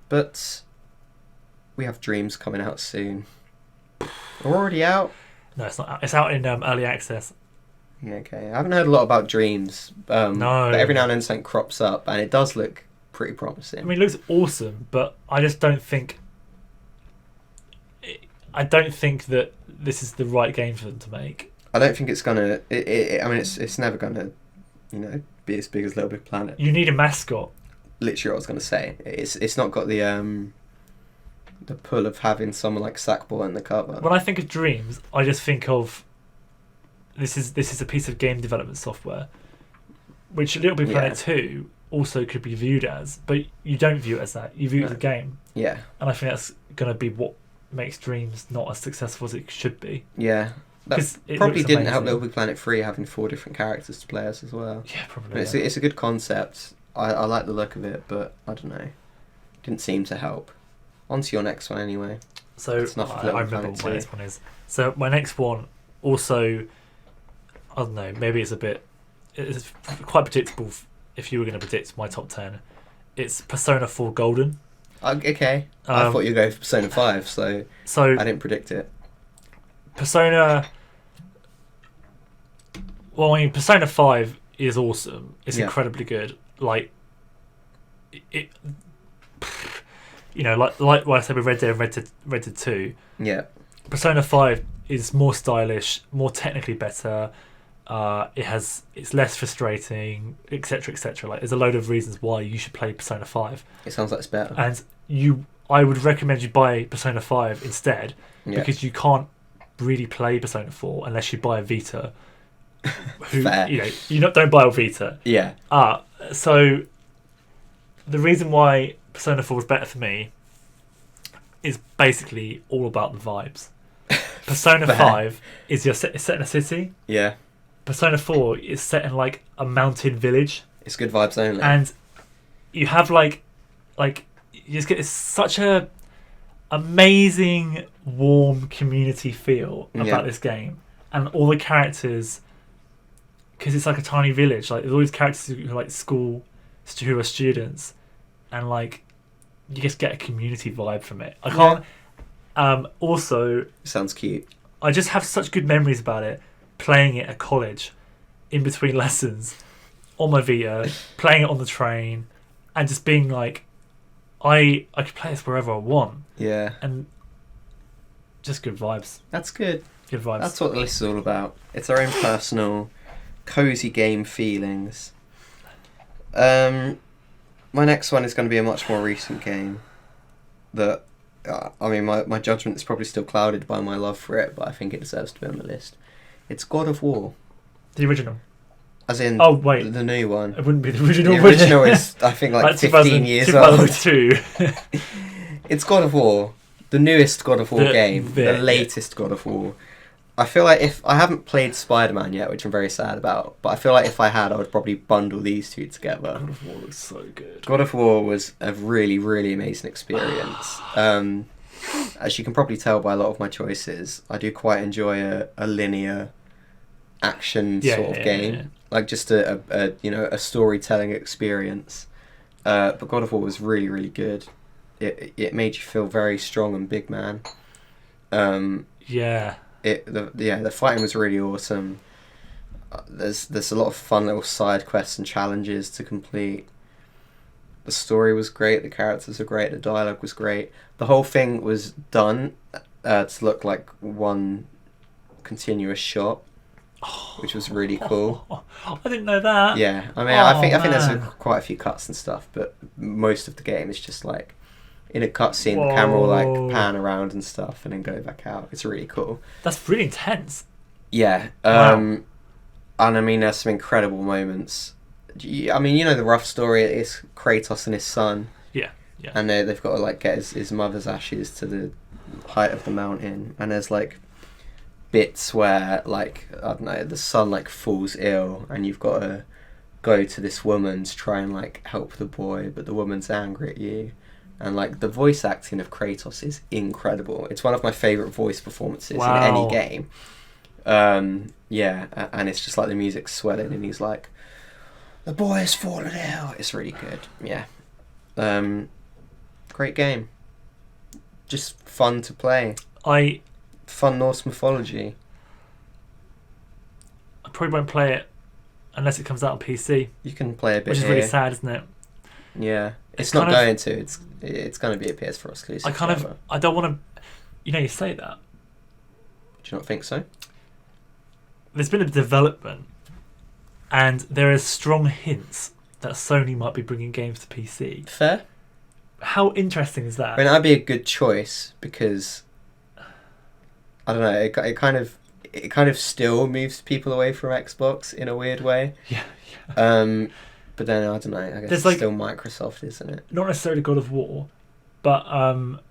But we have Dreams coming out soon. We're already out? No, it's not out. It's out in early access. Yeah, okay. I haven't heard a lot about Dreams. No. But every now and then something crops up, and it does look pretty promising. I mean, it looks awesome, but I just don't think... I don't think that this is the right game for them to make. I don't think it's gonna... I mean, it's never gonna, be as big as Little Big Planet. You need a mascot. Literally, what I was gonna say. It's not got the pull of having someone like Sackboy on the cover. When I think of Dreams, I just think of this is a piece of game development software, which Little Big Planet 2 also could be viewed as, but you don't view it as that. You view it as a game. Yeah. And I think that's gonna be what makes Dreams not as successful as it should be. Yeah. That probably didn't help Little Big Planet 3 having 4 different characters to play as well. Yeah, probably. It's a good concept. I like the look of it, but I don't know. Didn't seem to help. On to your next one anyway. So I remember what my next one is. So my next one also, I don't know, maybe it's quite predictable if you were going to predict my top 10, it's Persona 4 Golden. Okay. I thought you were going for Persona 5, so I didn't predict it. Persona... Well, I mean, Persona 5 is awesome. It's incredibly good. Like, it... You know, like what I said with Red Dead and Red Dead 2. Yeah. Persona 5 is more stylish, more technically better. It's less frustrating, etc., etc. Like, there's a load of reasons why you should play Persona 5. It sounds like it's better. And I would recommend you buy Persona 5 instead, because you can't really play Persona 4 unless you buy a Vita. Fair. Don't buy a Vita. Yeah. So the reason why Persona 4 is better for me is basically all about the vibes. Persona 5 is it's set in a city. Yeah. Persona 4 is set in like a mountain village. It's good vibes only. And you have like you just get such a amazing warm community feel about this game, and all the characters, because it's like a tiny village. Like, there's all these characters who are like who are students, and like you just get a community vibe from it. I can't. Also, sounds cute. I just have such good memories about it, playing it at college, in between lessons, on my Vita, playing it on the train, and just being like, I could play this wherever I want. Yeah. And just good vibes. That's good. Good vibes. That's what the list is all about. It's our own personal, cozy game feelings. My next one is going to be a much more recent game. That, I mean, my judgment is probably still clouded by my love for it, but I think it deserves to be on the list. It's God of War. The original. As in, the new one. It wouldn't be the original. The original is, I think, like 15 years old. 2002. It's God of War. The newest God of War game. The latest God of War. I feel like if I haven't played Spider-Man yet, which I'm very sad about, but I feel like if I had, I would probably bundle these two together. God of War was so good. God of War was a really, really amazing experience. As you can probably tell by a lot of my choices, I do quite enjoy a linear action sort of game. Yeah. Like just a storytelling experience. But God of War was really, really good. It made you feel very strong and big, man. The fighting was really awesome. There's a lot of fun little side quests and challenges to complete. The story was great, the characters were great, the dialogue was great. The whole thing was done to look like one continuous shot, which was really cool. I didn't know that. Yeah, I mean, I think there's quite a few cuts and stuff, but most of the game is just like in a cutscene, the camera will like pan around and stuff, and then go back out. It's really cool. That's really intense. Yeah, and I mean, there's some incredible moments. I mean, you know the rough story is Kratos and his son. Yeah. And they've got to like get his mother's ashes to the height of the mountain, and there's like bits where like I don't know, the son like falls ill, and you've got to go to this woman to try and like help the boy, but the woman's angry at you. And like the voice acting of Kratos is incredible. It's one of my favourite voice performances in any game. And it's just like the music's swelling, and he's like, "The boy has fallen ill." It's really good. Yeah. Great game. Just fun to play. Fun Norse mythology. I probably won't play it unless it comes out on PC. You can play a bit, which is really sad, isn't it? Yeah, it's not going to. It's going to be a PS4 exclusive. I don't want to. You say that. Do you not think so? There's been a development, and there is strong hints that Sony might be bringing games to PC. Fair. How interesting is that? I mean, that'd be a good choice because I don't know. It kind of still moves people away from Xbox in a weird way. Yeah. But then I don't know. I guess it's still Microsoft, isn't it? Not necessarily God of War, but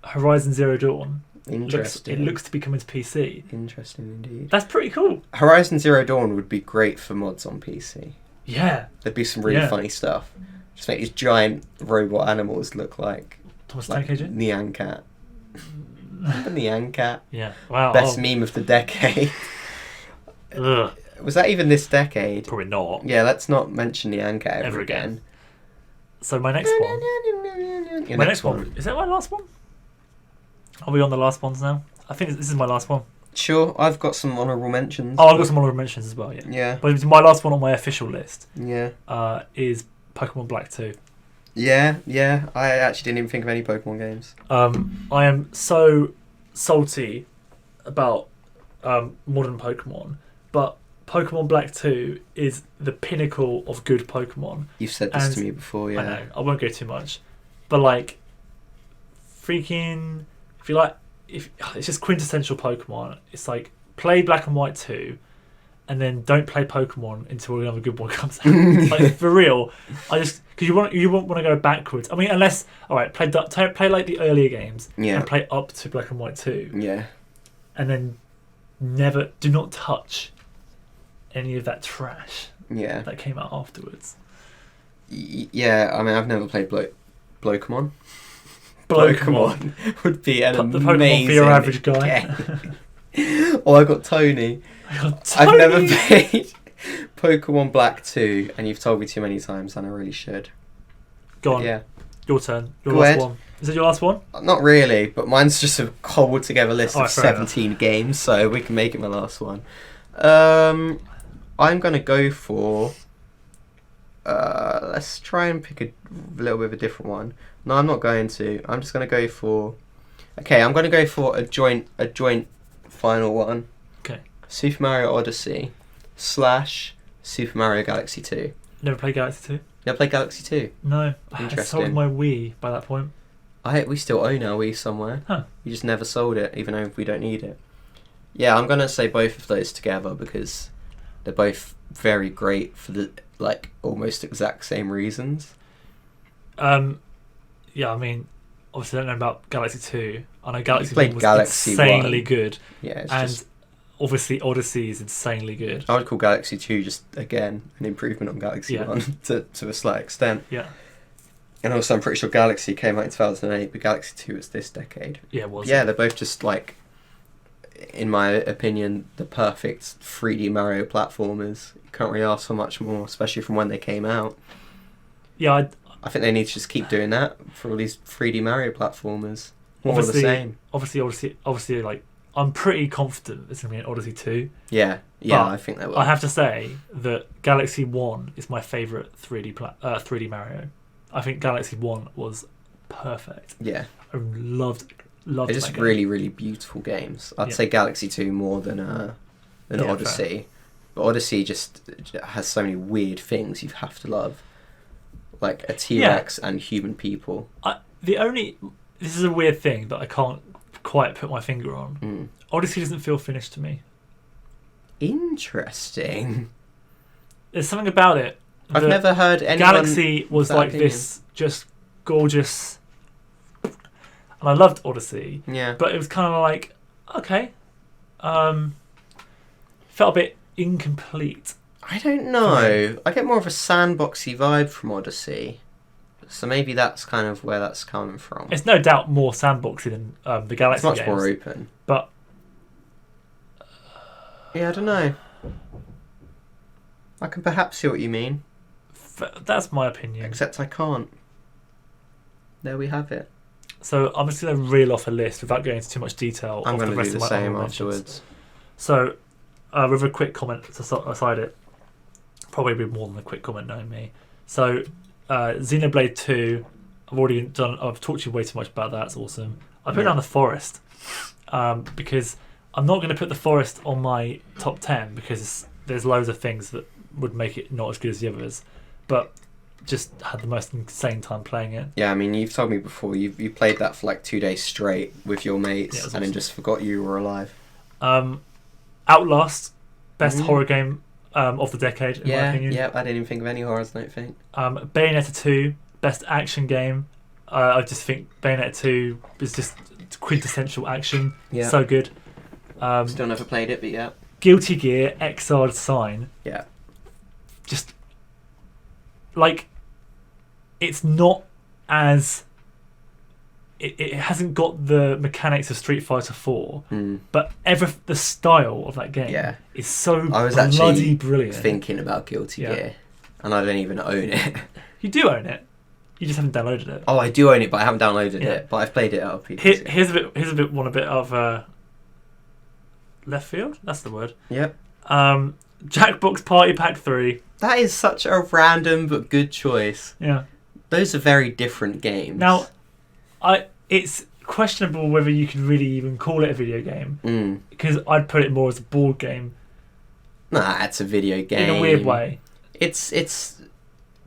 Horizon Zero Dawn. Interesting. It looks to be coming to PC. Interesting indeed. That's pretty cool. Horizon Zero Dawn would be great for mods on PC. Yeah. There'd be some really funny stuff. Just make these giant robot animals look like Thomas Tank Agent? Nyan Cat. Remember Nyan Cat? Yeah. Wow. Best meme of the decade. Ugh. Was that even this decade? Probably not. Yeah, let's not mention the Anka ever again. So my next one. Your My next one. Is that my last one? Are we on the last ones now? I think this is my last one. Sure, I've got some honourable mentions. Oh, I've got some honourable mentions as well, yeah. Yeah. But my last one on my official list Yeah. is Pokemon Black 2. Yeah. I actually didn't even think of any Pokemon games. I am so salty about modern Pokemon, but Pokemon Black 2 is the pinnacle of good Pokemon. You've said this to me before, yeah. I know, I won't go too much. But like, freaking, if you like, it's just quintessential Pokemon. It's like, play Black and White 2, and then don't play Pokemon until another good one comes out. Like, for real, because you won't want to go backwards. I mean, unless, alright, play like the earlier games, and play up to Black and White 2. Yeah. And then do not touch any of that trash that came out afterwards. Yeah, I mean, I've never played Blokemon. Blokemon would be an the amazing Pokemon for your average guy. Oh, I got Tony. I've never played Pokemon Black 2, and you've told me too many times, and I really should. Go on. Yeah. Your turn. Your Go last ahead. one. Is it your last one? Not really, but mine's just a cobbled together list of fair 17 games, so we can make it my last one. I'm going to go for... let's try and pick a little bit of a different one. No, I'm not going to. I'm just going to go for... Okay, I'm going to go for a joint final one. Okay. Super Mario Odyssey / Super Mario Galaxy 2. Never played Galaxy 2? Never played Galaxy 2? No. I had sold my Wii by that point. We still own our Wii somewhere. Huh. We just never sold it, even though we don't need it. Yeah, I'm going to say both of those together because they're both very great for the almost exact same reasons. Yeah, I mean, obviously I don't know about Galaxy 2. I know Galaxy 1 was Galaxy insanely 1. good. Yeah, and obviously Odyssey is insanely good. I would call Galaxy 2 just, again, an improvement on Galaxy 1 to a slight extent. Yeah. And also I'm pretty sure Galaxy came out in 2008, but Galaxy 2 was this decade. Yeah, it was. Yeah, they're both just in my opinion, the perfect 3D Mario platformers. You can't really ask for much more, especially from when they came out. Yeah, I think they need to just keep doing that for all these 3D Mario platformers. More of the same. Obviously, like, I'm pretty confident it's going to be an Odyssey 2. Yeah, I think they will. I have to say that Galaxy 1 is my favourite 3D Mario. I think Galaxy 1 was perfect. Yeah. I loved They're just really, really beautiful games. I'd say Galaxy 2 more than Odyssey. Fair. But Odyssey just has so many weird things you have to love. Like a T-Rex and human people. This is a weird thing that I can't quite put my finger on. Mm. Odyssey doesn't feel finished to me. Interesting. There's something about it. I've never heard anyone... Galaxy was like this just gorgeous... And I loved Odyssey. Yeah. But it was kind of like, okay. Felt a bit incomplete. I don't know. I get more of a sandboxy vibe from Odyssey. So maybe that's kind of where that's coming from. It's no doubt more sandboxy than the Galaxy games. It's much games, more open. But... yeah, I don't know. I can perhaps see what you mean. That's my opinion. Except I can't. There we have it. So I'm just going to reel off a list without going into too much detail. I'm going to do the same honourable afterwards. So, with a quick comment aside it, probably be more than a quick comment knowing me. So, Xenoblade 2, I've talked to you way too much about that, it's awesome. I put down the Forest, because I'm not going to put the Forest on my top 10 because there's loads of things that would make it not as good as the others, but just had the most insane time playing it. Yeah, I mean, you've told me before, you played that for like 2 days straight with your mates and then just forgot you were alive. Outlast, best horror game of the decade, in my opinion. Yeah, I didn't even think of any horrors, I don't think. Bayonetta 2, best action game. I just think Bayonetta 2 is just quintessential action. Yeah. So good. Still never played it, but yeah. Guilty Gear, Exiled Sign. Yeah. Just, like, it's not as it hasn't got the mechanics of Street Fighter 4, but the style of that game is so I was bloody actually brilliant. thinking about Guilty Gear, and I don't even own it. You do own it. You just haven't downloaded it. Oh, I do own it, but I haven't downloaded it. But I've played it out of PC. Here's a bit of left field. That's the word. Yep. Jackbox Party Pack 3. That is such a random but good choice. Yeah. Those are very different games. Now, it's questionable whether you can really even call it a video game, because I'd put it more as a board game. Nah, it's a video game. In a weird way. It's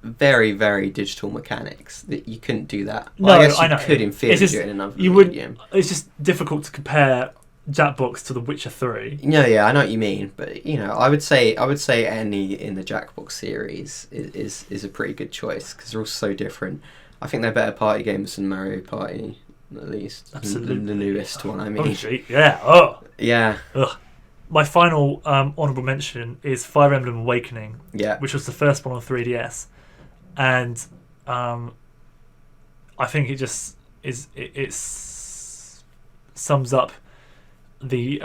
very, very digital mechanics. That you couldn't do that. No, I guess you I know. could in theory do it in another game. It's just difficult to compare Jackbox to The Witcher 3. Yeah, I know what you mean, but I would say any in the Jackbox series is a pretty good choice because they're all so different. I think they're better party games than Mario Party, at least. Absolutely. The newest one, I mean. Oh, gee. Yeah. Oh. Yeah. Ugh. My final honourable mention is Fire Emblem Awakening, which was the first one on 3DS, and I think it just it sums up the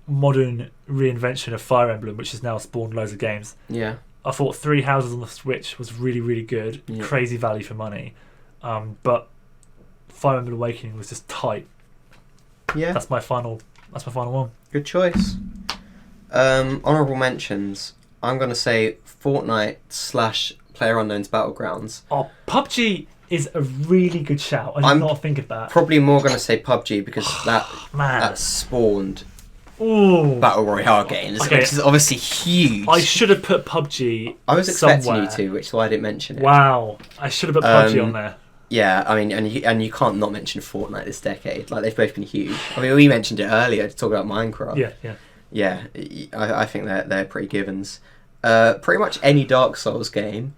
modern reinvention of Fire Emblem, which has now spawned loads of games. Yeah. I thought Three Houses on the Switch was really, really good. Yeah. Crazy value for money. But Fire Emblem Awakening was just tight. Yeah. That's my final one. Good choice. Honourable mentions. I'm going to say Fortnite / PlayerUnknown's Battlegrounds. Oh, PUBG is a really good shout. I did not think of that. Probably more going to say PUBG because that spawned Battle Royale games, which is obviously huge. I should have put PUBG I was expecting somewhere. you to, which is why I didn't mention it. Wow. I should have put PUBG on there. Yeah, I mean, and you can't not mention Fortnite this decade. Like, they've both been huge. I mean, we mentioned it earlier to talk about Minecraft. Yeah, I think they're pretty givens. Pretty much any Dark Souls game,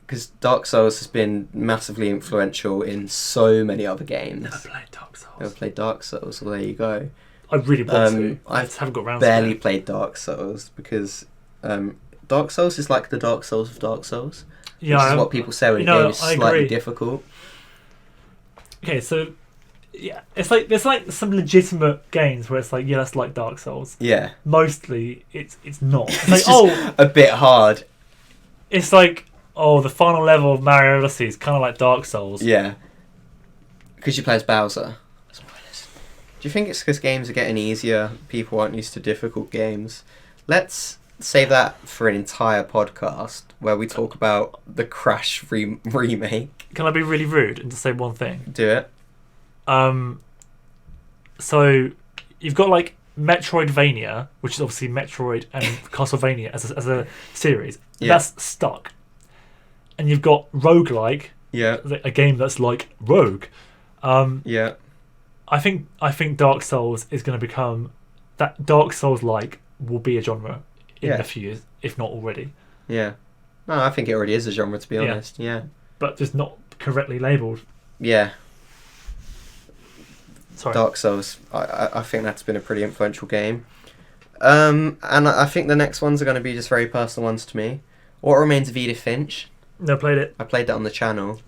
because Dark Souls has been massively influential in so many other games. Never played Dark Souls. Never played Dark Souls, well, there you go. I really want to. I haven't got around to it. Barely played Dark Souls, because Dark Souls is like the Dark Souls of Dark Souls. Yeah, which is what people say when a game is slightly difficult. Okay, so yeah, it's like there's like some legitimate games where it's like, yeah, that's like Dark Souls. Yeah. Mostly, it's not. It's like, just a bit hard. It's like, the final level of Mario Odyssey is kind of like Dark Souls. Yeah. Because you play as Bowser. Spoilers. Do you think it's because games are getting easier? People aren't used to difficult games. Let's save that for an entire podcast where we talk about the Crash remake. Can I be really rude and just say one thing? Do it. So you've got like Metroidvania, which is obviously Metroid and Castlevania as a series. Yeah. That's stuck. And you've got roguelike, a game that's like Rogue. Yeah. I think Dark Souls is going to become that. Dark Souls-like will be a genre in a few years, if not already. Yeah. No, I think it already is a genre, to be honest. Yeah. But just not correctly labelled. Yeah. Sorry. Dark Souls. I think that's been a pretty influential game. And I think the next ones are going to be just very personal ones to me. What Remains of Edith Finch? No, played it. I played that on the channel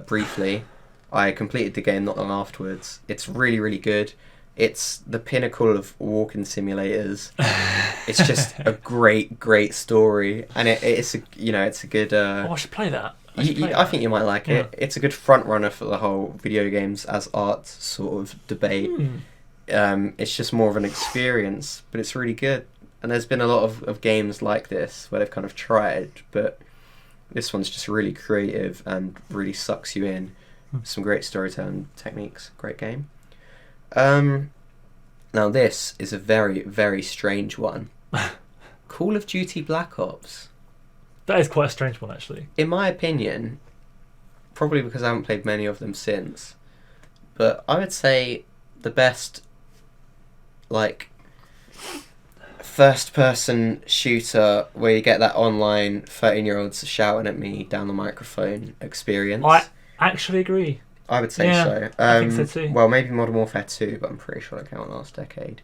briefly. I completed the game not long afterwards. It's really, really good. It's the pinnacle of walking simulators. It's just a great, great story, and it's a good. I should play that. I think you might like it. It's a good front runner for the whole video games as art sort of debate. It's just more of an experience, but it's really good. And there's been a lot of games like this where they've kind of tried, but this one's just really creative and really sucks you in. Some great storytelling techniques. Great game. Now this is a very, very strange one. Call of Duty Black Ops. That is quite a strange one, actually. In my opinion, probably because I haven't played many of them since, but I would say the best, like, first-person shooter where you get that online 13-year-olds shouting at me down the microphone experience. I actually agree. I would say so. I think so too. Well, maybe Modern Warfare 2, but I'm pretty sure that came out last decade.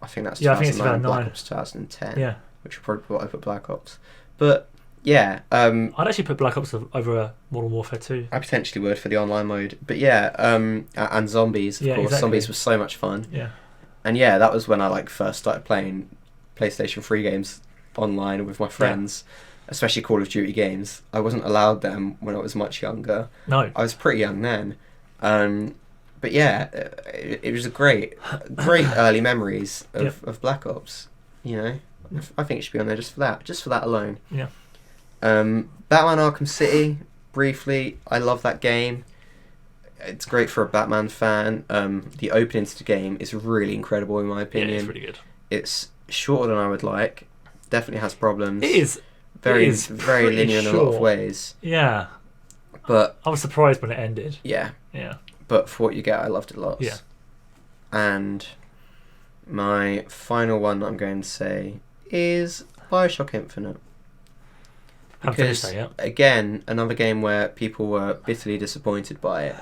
I think that's 2009, I think it's 2009. Black Ops 2010. Yeah. Which would probably put over Black Ops. But yeah, I'd actually put Black Ops over Modern Warfare 2. I potentially would for the online mode. But yeah, and zombies, of Yeah, course. exactly. Zombies was so much fun. Yeah. And yeah, that was when I like first started playing PlayStation 3 games online with my friends, especially Call of Duty games. I wasn't allowed them when I was much younger. No. I was pretty young then. But yeah, it was a great early memories of Black Ops. You know, I think it should be on there just for that alone. Yeah. Batman Arkham City, briefly, I love that game. It's great for a Batman fan. The opening to the game is really incredible in my opinion. Yeah, it's really good. It's shorter than I would like. Definitely has problems. It is. Very It is linear in a lot of ways. Yeah. But I was surprised when it ended. yeah. Yeah. But for what you get, I loved it lots. Yeah. And my final one that I'm going to say is BioShock Infinite. Haven't finished that yet. Again, another game where people were bitterly disappointed by it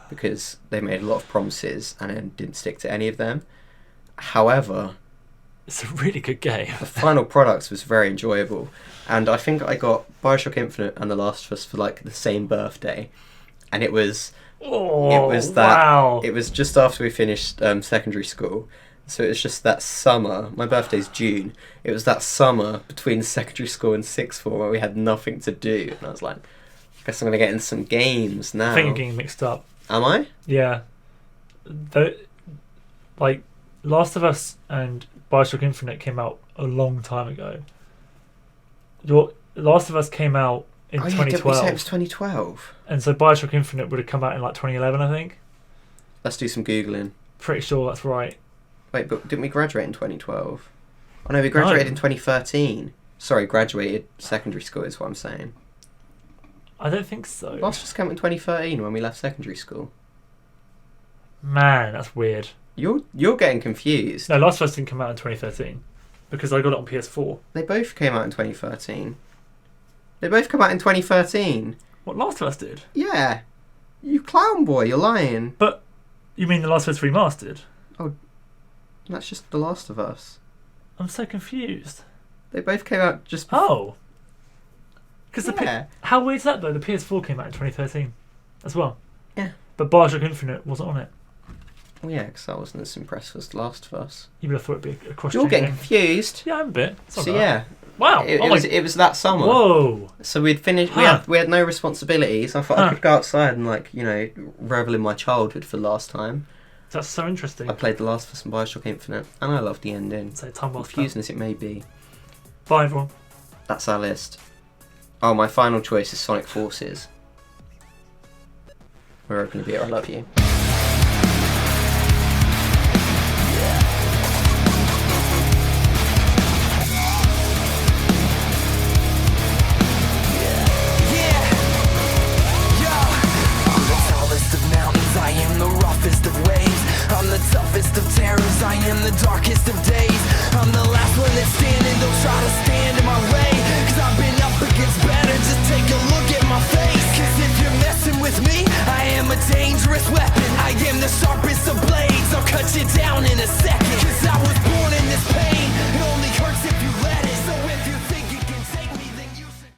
because they made a lot of promises and then didn't stick to any of them. However, it's a really good game. the final product was very enjoyable, and I think I got BioShock Infinite and The Last of Us for like the same birthday, and it was Wow. it was just after we finished secondary school. So it was just that summer. My birthday's June. It was that summer between secondary school and sixth form where we had nothing to do, and I was like, I guess I'm gonna get into some games now. I think you're getting mixed up. Am I? Yeah. Like, Last of Us and BioShock Infinite came out a long time ago. Last of Us came out in 2012. Did we say it was 2012? And so BioShock Infinite would have come out in like 2011, I think. Let's do some Googling. Pretty sure that's right. Wait, but didn't we graduate in 2012? Oh no, we graduated in 2013. Sorry, graduated secondary school is what I'm saying. I don't think so. Last of Us came out in 2013 when we left secondary school. Man, that's weird. You're getting confused. No, Last of Us didn't come out in 2013 because I got it on PS4. They both came out in 2013. They both come out in 2013. What, Last of Us did? Yeah. You clown boy, you're lying. But you mean The Last of Us Remastered? That's just The Last of Us. I'm so confused. They both came out just Oh. Because yeah. how weird is that though? The PS4 came out in 2013 as well. Yeah. But BioShock Infinite wasn't on it. Well, yeah, because I wasn't as impressed with The Last of Us. You would have thought it'd be a cross. You're getting confused. Yeah, I'm a bit. It's So alright. yeah. Wow. It was that summer. Whoa. So we'd finished. Huh. We had no responsibilities. I thought I could go outside and revel in my childhood for the last time. That's so interesting. I played The Last of Us and BioShock Infinite, and I loved the ending. So time well spent. Confusing as it may be. Bye everyone. That's our list. Oh, my final choice is Sonic Forces. We're open a beer. I love you. Toughest of terrors, I am the darkest of days. I'm the last one that's standing, don't try to stand in my way. Cause I've been up against better, just take a look at my face. Cause if you're messing with me, I am a dangerous weapon. I am the sharpest of blades, I'll cut you down in a second.